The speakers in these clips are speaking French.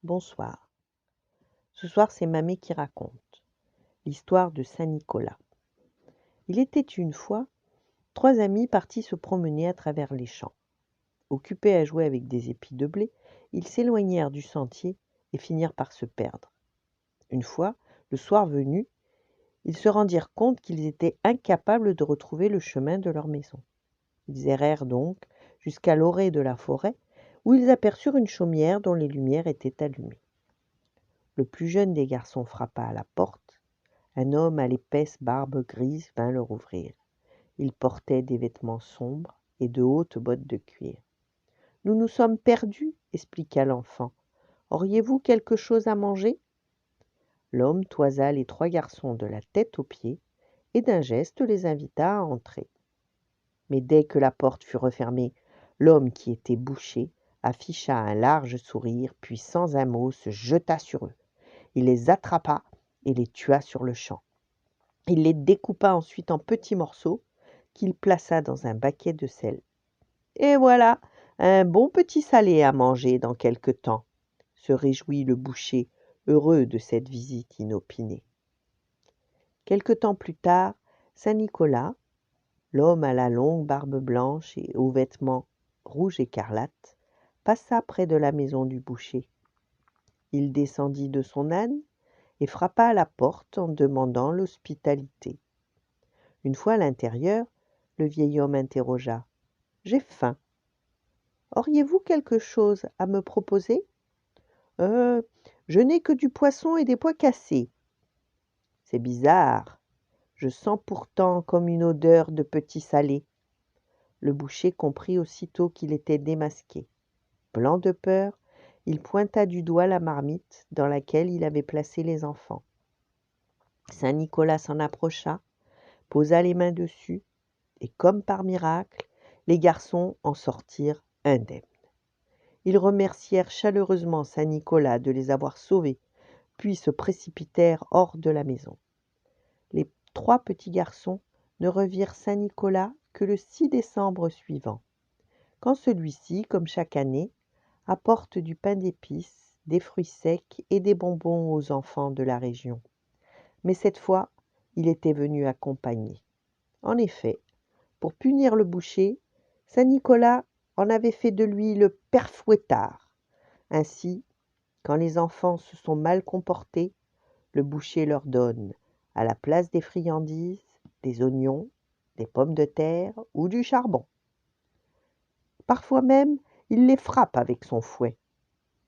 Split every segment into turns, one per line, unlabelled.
Bonsoir. Ce soir, c'est Mamé qui raconte l'histoire de Saint-Nicolas. Il était une fois 3 amis partis se promener à travers les champs. Occupés à jouer avec des épis de blé, ils s'éloignèrent du sentier et finirent par se perdre. Une fois, le soir venu, ils se rendirent compte qu'ils étaient incapables de retrouver le chemin de leur maison. Ils errèrent donc jusqu'à l'orée de la forêt, où ils aperçurent une chaumière dont les lumières étaient allumées. Le plus jeune des garçons frappa à la porte. Un homme à l'épaisse barbe grise vint leur ouvrir. Il portait des vêtements sombres et de hautes bottes de cuir. « Nous nous sommes perdus, » expliqua l'enfant. « Auriez-vous quelque chose à manger ?» L'homme toisa les 3 garçons de la tête aux pieds et d'un geste les invita à entrer. Mais dès que la porte fut refermée, l'homme qui était boucher afficha un large sourire, puis sans un mot se jeta sur eux. Il les attrapa et les tua sur le champ. Il les découpa ensuite en petits morceaux qu'il plaça dans un baquet de sel. « Et voilà, un bon petit salé à manger dans quelque temps, » se réjouit le boucher, heureux de cette visite inopinée. Quelque temps plus tard, Saint-Nicolas, l'homme à la longue barbe blanche et aux vêtements rouge écarlate, passa près de la maison du boucher. Il descendit de son âne et frappa à la porte en demandant l'hospitalité. Une fois à l'intérieur, le vieil homme interrogea. « J'ai faim. Auriez-vous quelque chose à me proposer ?»« Je n'ai que du poisson et des pois cassés. »« C'est bizarre. Je sens pourtant comme une odeur de petits salés. » Le boucher comprit aussitôt qu'il était démasqué. Blanc de peur, il pointa du doigt la marmite dans laquelle il avait placé les enfants. Saint-Nicolas s'en approcha, posa les mains dessus, et comme par miracle, les garçons en sortirent indemnes. Ils remercièrent chaleureusement Saint-Nicolas de les avoir sauvés, puis se précipitèrent hors de la maison. Les 3 petits garçons ne revirent Saint-Nicolas que le 6 décembre suivant, quand celui-ci, comme chaque année, apporte du pain d'épices, des fruits secs et des bonbons aux enfants de la région. Mais cette fois, il était venu accompagné. En effet, pour punir le boucher, Saint-Nicolas en avait fait de lui le père Fouettard. Ainsi, quand les enfants se sont mal comportés, le boucher leur donne, à la place des friandises, des oignons, des pommes de terre ou du charbon. Parfois même, il les frappe avec son fouet.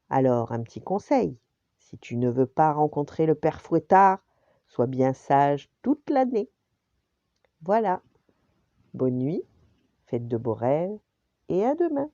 Alors, un petit conseil, si tu ne veux pas rencontrer le père Fouettard, sois bien sage toute l'année. Voilà, bonne nuit, faites de beaux rêves et à demain.